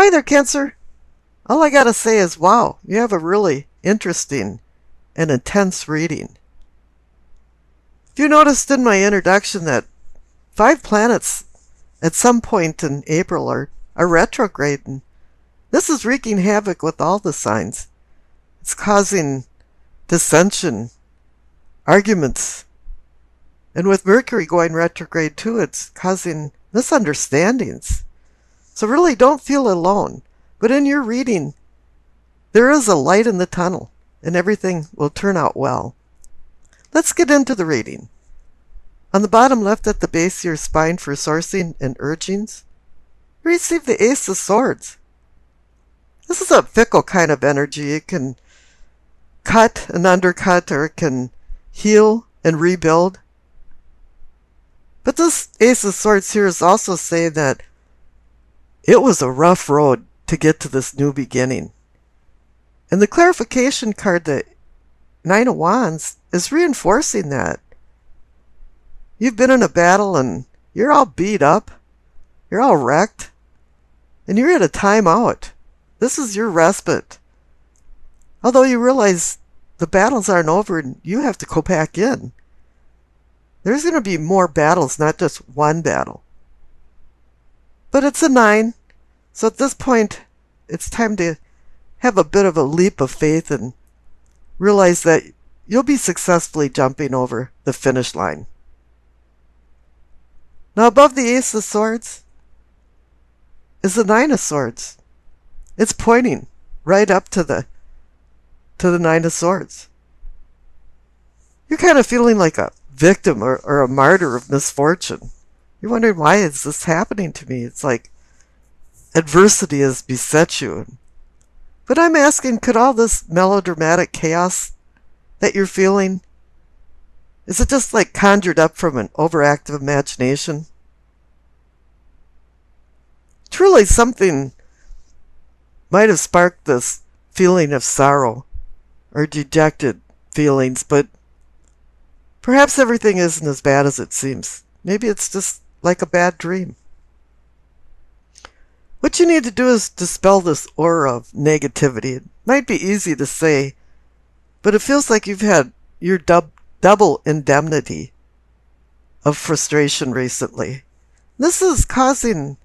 Hi there, Cancer. All I gotta say is, wow, you have a really interesting and intense reading. If you noticed in my introduction that 5 planets at some point in April are retrograde, and this is wreaking havoc with all the signs. It's causing dissension, arguments, and with Mercury going retrograde too, it's causing misunderstandings. So really don't feel alone. But in your reading, there is a light in the tunnel, and everything will turn out well. Let's get into the reading. On the bottom left at the base of your spine for sourcing and urgings, you receive the Ace of Swords. This is a fickle kind of energy. It can cut and undercut, or it can heal and rebuild. But this Ace of Swords here is also saying that it was a rough road to get to this new beginning. And the clarification card, the Nine of Wands, is reinforcing that. You've been in a battle and you're all beat up, you're all wrecked, and you're at a timeout. This is your respite. Although you realize the battles aren't over and you have to go back in. There's going to be more battles, not just one battle. But it's a 9, so at this point, it's time to have a bit of a leap of faith and realize that you'll be successfully jumping over the finish line. Now above the Ace of Swords is the Nine of Swords. It's pointing right up to the Nine of Swords. You're kind of feeling like a victim or a martyr of misfortune. You're wondering, why is this happening to me? It's like adversity has beset you. But I'm asking, could all this melodramatic chaos that you're feeling, is it just like conjured up from an overactive imagination? Truly something might have sparked this feeling of sorrow or dejected feelings, but perhaps everything isn't as bad as it seems. Maybe it's just like a bad dream. What you need to do is dispel this aura of negativity. It might be easy to say, but it feels like you've had your double indemnity of frustration recently. This is causing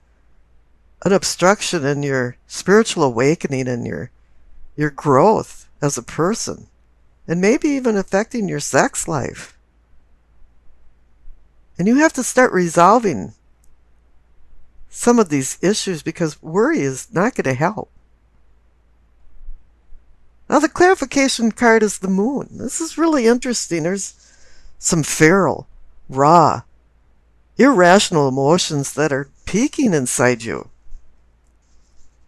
an obstruction in your spiritual awakening and your growth as a person, and maybe even affecting your sex life. And you have to start resolving some of these issues, because worry is not going to help. Now the clarification card is the Moon. This is really interesting. There's some feral, raw, irrational emotions that are peaking inside you.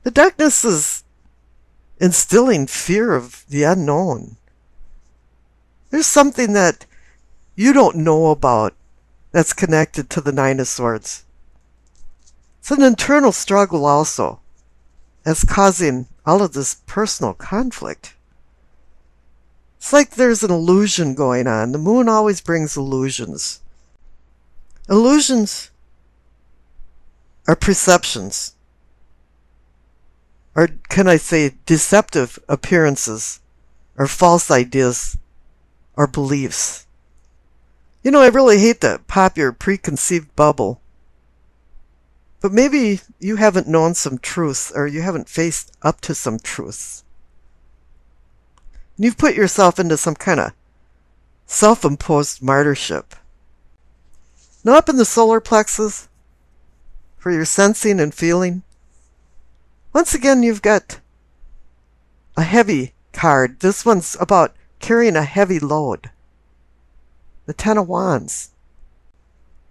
The darkness is instilling fear of the unknown. There's something that you don't know about that's connected to the Nine of Swords. It's an internal struggle also that's causing all of this personal conflict. It's like there's an illusion going on. The Moon always brings illusions. Illusions are perceptions, or can I say deceptive appearances, or false ideas, or beliefs. You know, I really hate to pop your preconceived bubble, but maybe you haven't known some truths, or you haven't faced up to some truths. You've put yourself into some kind of self-imposed martyrship. Now up in the solar plexus, for your sensing and feeling, once again you've got a heavy card. This one's about carrying a heavy load. The Ten of Wands.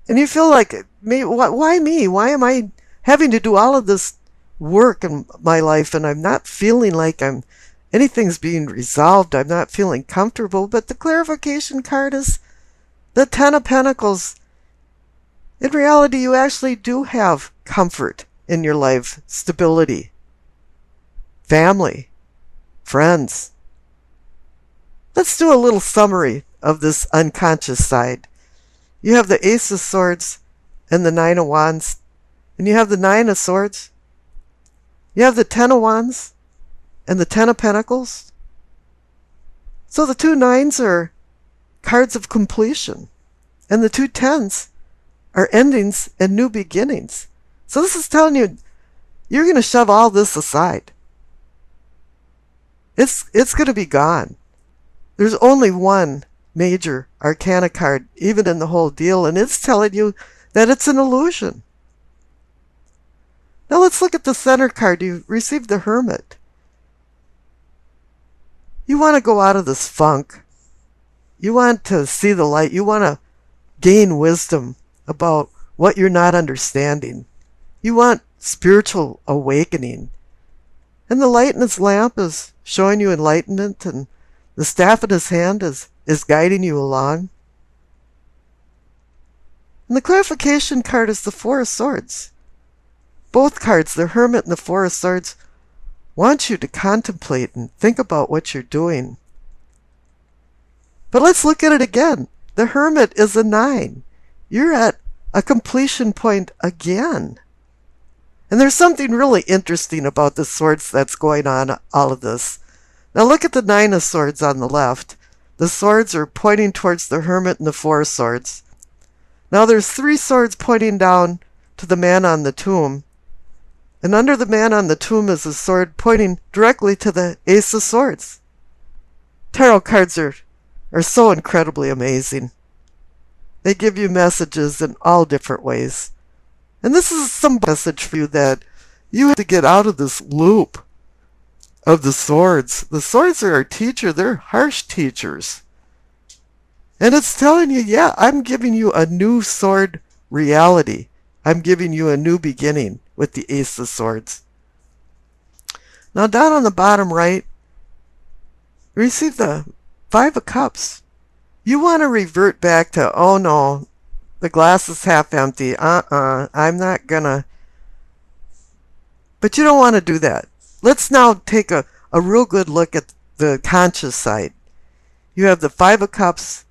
And you feel like, why me? Why am I having to do all of this work in my life and I'm not feeling like anything's being resolved? I'm not feeling comfortable. But the clarification card is the Ten of Pentacles. In reality, you actually do have comfort in your life, stability, family, friends. Let's do a little summary of this unconscious side. You have the Ace of Swords and the Nine of Wands, and you have the Nine of Swords. You have the Ten of Wands and the Ten of Pentacles. So the two nines are cards of completion, and the two tens are endings and new beginnings. So this is telling you you're going to shove all this aside. It's going to be gone. There's only one major arcana card, even in the whole deal, and it's telling you that it's an illusion. Now let's look at the center card. You received the Hermit. You want to go out of this funk. You want to see the light. You want to gain wisdom about what you're not understanding. You want spiritual awakening. And the light in his lamp is showing you enlightenment, and the staff in his hand is guiding you along. And the clarification card is the Four of Swords. Both cards, the Hermit and the Four of Swords, want you to contemplate and think about what you're doing. But let's look at it again. The Hermit is a 9. You're at a completion point again. And there's something really interesting about the swords that's going on all of this. Now look at the 9 of Swords on the left. The swords are pointing towards the Hermit and the Four of Swords. Now there's 3 swords pointing down to the man on the tomb. And under the man on the tomb is a sword pointing directly to the Ace of Swords. Tarot cards are so incredibly amazing. They give you messages in all different ways. And this is some message for you that you have to get out of this loop of the swords. The swords are our teacher. They're harsh teachers. And it's telling you, yeah, I'm giving you a new sword reality. I'm giving you a new beginning with the Ace of Swords. Now down on the bottom right, receive the Five of Cups. You want to revert back to, oh no, the glass is half empty. I'm not gonna. But you don't want to do that. Let's now take a real good look at the conscious side. You have the Five of Cups,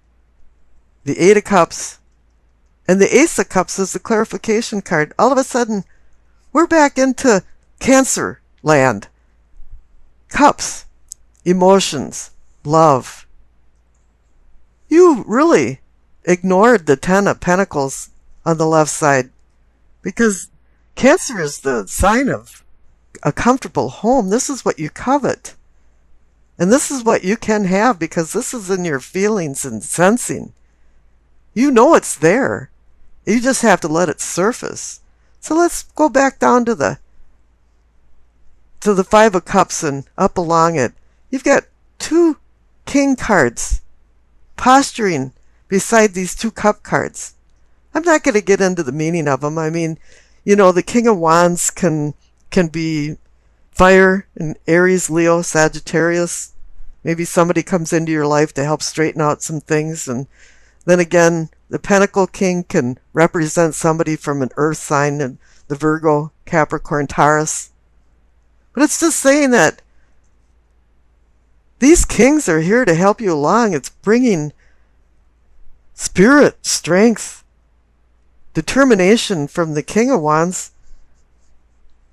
the Eight of Cups, and the Ace of Cups is the clarification card. All of a sudden, we're back into Cancer land. Cups, emotions, love. You really ignored the Ten of Pentacles on the left side, because Cancer is the sign of a comfortable home. This is what you covet. And this is what you can have, because this is in your feelings and sensing. You know it's there. You just have to let it surface. So let's go back down to the Five of Cups and up along it. You've got 2 King cards posturing beside these 2 Cup cards. I'm not going to get into the meaning of them. I mean, you know, the King of Wands can be fire in Aries, Leo, Sagittarius. Maybe somebody comes into your life to help straighten out some things. And then again, the Pentacle King can represent somebody from an earth sign, and the Virgo, Capricorn, Taurus. But it's just saying that these kings are here to help you along. It's bringing spirit, strength, determination from the King of Wands.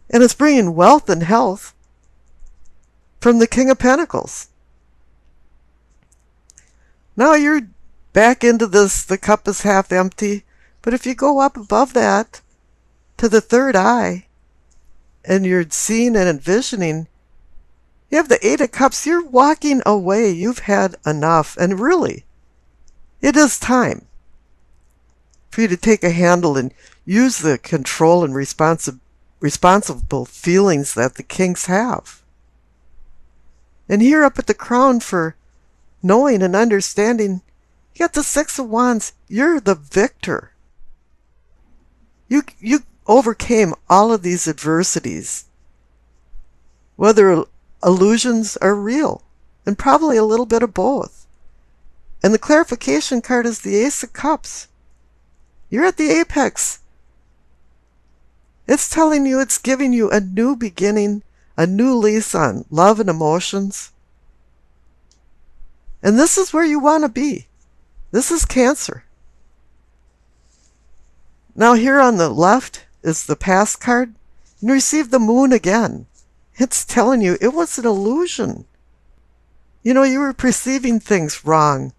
And it's bringing wealth and health from the King of Pentacles. Now you're back into this, the cup is half empty. But if you go up above that to the third eye, and you're seeing and envisioning, you have the Eight of Cups. You're walking away. You've had enough. And really, it is time for you to take a handle and use the control and responsible feelings that the kings have. And here up at the crown for knowing and understanding, you got the Six of Wands. You're the victor. You overcame all of these adversities, whether illusions are real, and probably a little bit of both. And the clarification card is the Ace of Cups. You're at the apex. It's telling you, it's giving you a new beginning, a new lease on love and emotions. And this is where you want to be. This is Cancer. Now here on the left is the past card. You receive the Moon again. It's telling you it was an illusion. You were perceiving things wrong.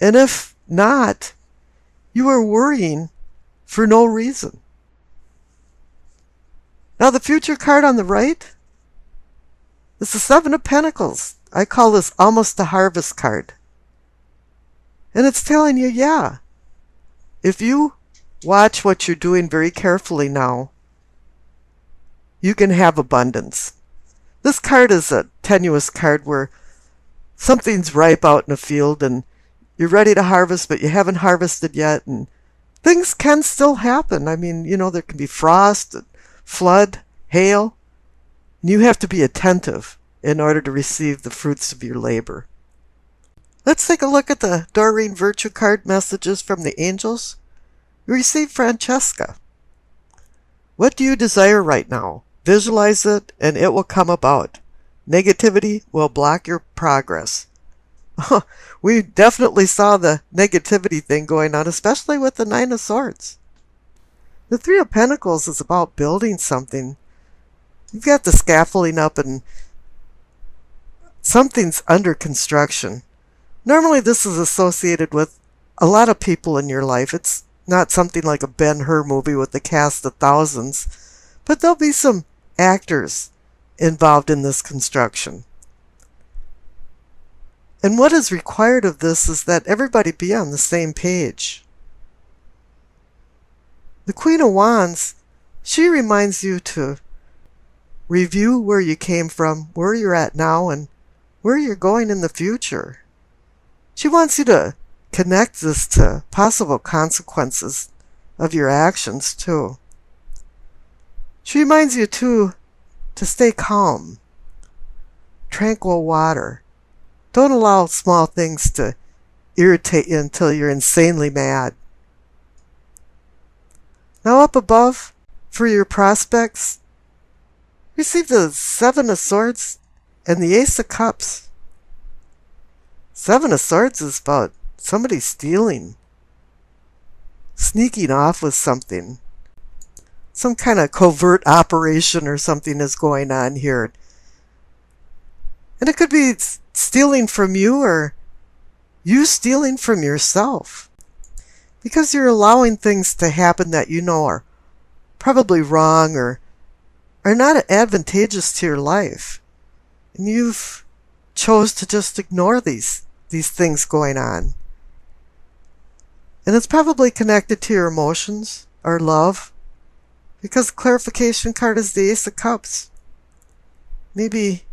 And if not, you were worrying for no reason. Now, the future card on the right is the Seven of Pentacles. I call this almost a harvest card. And it's telling you, yeah, if you watch what you're doing very carefully now, you can have abundance. This card is a tenuous card where something's ripe out in a field and you're ready to harvest, but you haven't harvested yet, and things can still happen. I mean, there can be frost, flood, hail, and you have to be attentive in order to receive the fruits of your labor. Let's take a look at the Doreen Virtue card messages from the angels. We receive Francesca. What do you desire right now? Visualize it and it will come about. Negativity will block your progress. We definitely saw the negativity thing going on, especially with the Nine of Swords. The Three of Pentacles is about building something. You've got the scaffolding up and something's under construction. Normally this is associated with a lot of people in your life. It's not something like a Ben-Hur movie with a cast of thousands, but there'll be some actors involved in this construction. And what is required of this is that everybody be on the same page. The Queen of Wands, she reminds you to review where you came from, where you're at now, and where you're going in the future. She wants you to connect this to possible consequences of your actions, too. She reminds you, too, to stay calm, tranquil water. Don't allow small things to irritate you until you're insanely mad. Now up above, for your prospects, receive the Seven of Swords and the Ace of Cups. Seven of Swords is about somebody stealing, sneaking off with something. Some kind of covert operation or something is going on here. And it could be stealing from you or you stealing from yourself. Because you're allowing things to happen that you know are probably wrong or are not advantageous to your life. And you've chose to just ignore these things going on. And it's probably connected to your emotions or love. Because the clarification card is the Ace of Cups. Maybe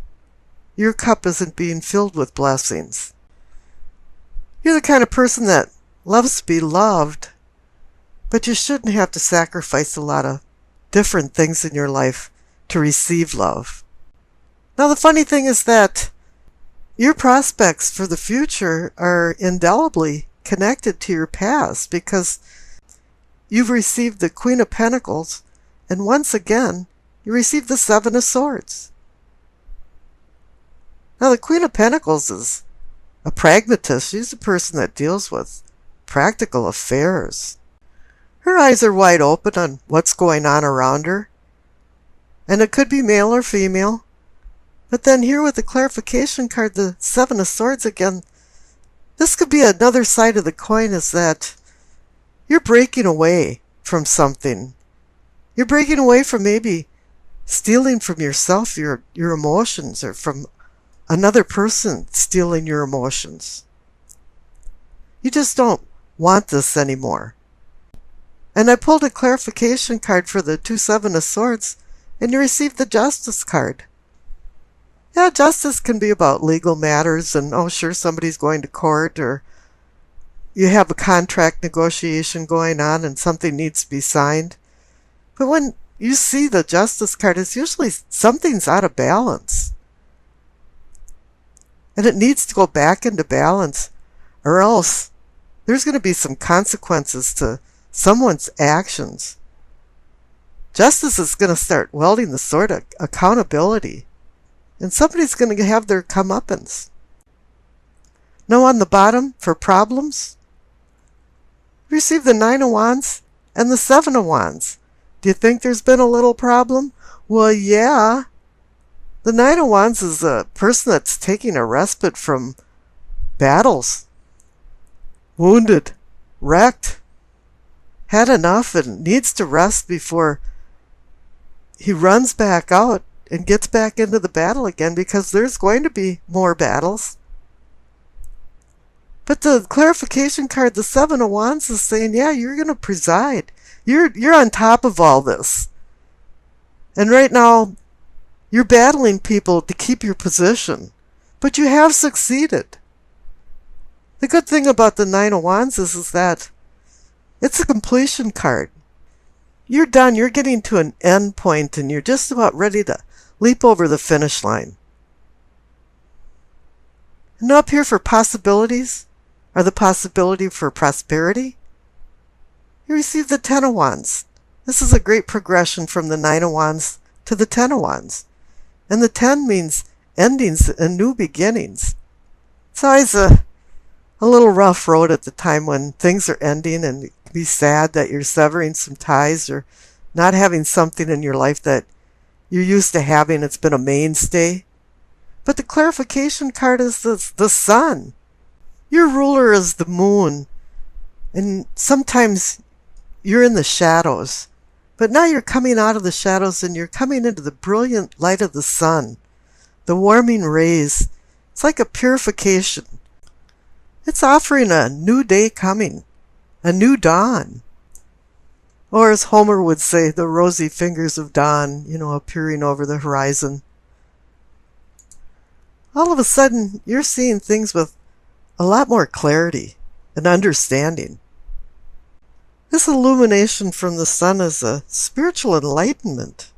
your cup isn't being filled with blessings. You're the kind of person that loves to be loved, but you shouldn't have to sacrifice a lot of different things in your life to receive love. Now, the funny thing is that your prospects for the future are indelibly connected to your past because you've received the Queen of Pentacles, and once again, you received the Seven of Swords. Now, the Queen of Pentacles is a pragmatist. She's a person that deals with practical affairs. Her eyes are wide open on what's going on around her. And it could be male or female. But then here with the clarification card, the Seven of Swords again, this could be another side of the coin, is that you're breaking away from something. You're breaking away from maybe stealing from yourself, your emotions, or from another person stealing your emotions. You just don't want this anymore. And I pulled a clarification card for the two Seven of Swords, and you received the Justice card. Yeah, justice can be about legal matters, and oh sure, somebody's going to court, or you have a contract negotiation going on and something needs to be signed. But when you see the Justice card, it's usually something's out of balance. And it needs to go back into balance, or else there's going to be some consequences to someone's actions. Justice is going to start wielding the sword of accountability, and somebody's going to have their comeuppance. Now on the bottom, for problems, receive the Nine of Wands and the Seven of Wands. Do you think there's been a little problem? Well, yeah. The Nine of Wands is a person that's taking a respite from battles, wounded, wrecked, had enough and needs to rest before he runs back out and gets back into the battle again, because there's going to be more battles. But the clarification card, the Seven of Wands, is saying, yeah, you're going to preside. You're on top of all this. And right now, you're battling people to keep your position. But you have succeeded. The good thing about the Nine of Wands is that it's a completion card. You're done. You're getting to an end point, and you're just about ready to leap over the finish line. And up here for possibilities, or the possibility for prosperity, you receive the Ten of Wands. This is a great progression from the Nine of Wands to the Ten of Wands. And the 10 means endings and new beginnings. It's always a little rough road at the time when things are ending, and it can be sad that you're severing some ties or not having something in your life that you're used to having. It's been a mainstay. But the clarification card is the sun. Your ruler is the moon. And sometimes you're in the shadows. But now you're coming out of the shadows and you're coming into the brilliant light of the sun. The warming rays. It's like a purification. It's offering a new day coming. A new dawn. Or as Homer would say, the rosy fingers of dawn, appearing over the horizon. All of a sudden, you're seeing things with a lot more clarity and understanding. This illumination from the sun is a spiritual enlightenment.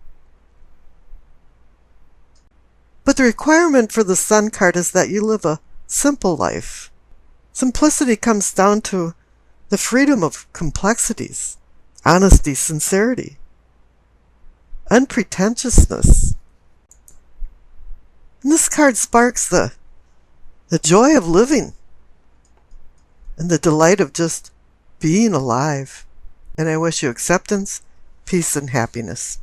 But the requirement for the sun card is that you live a simple life. Simplicity comes down to the freedom of complexities, honesty, sincerity, unpretentiousness. And this card sparks the joy of living and the delight of just being alive. And I wish you acceptance, peace, and happiness.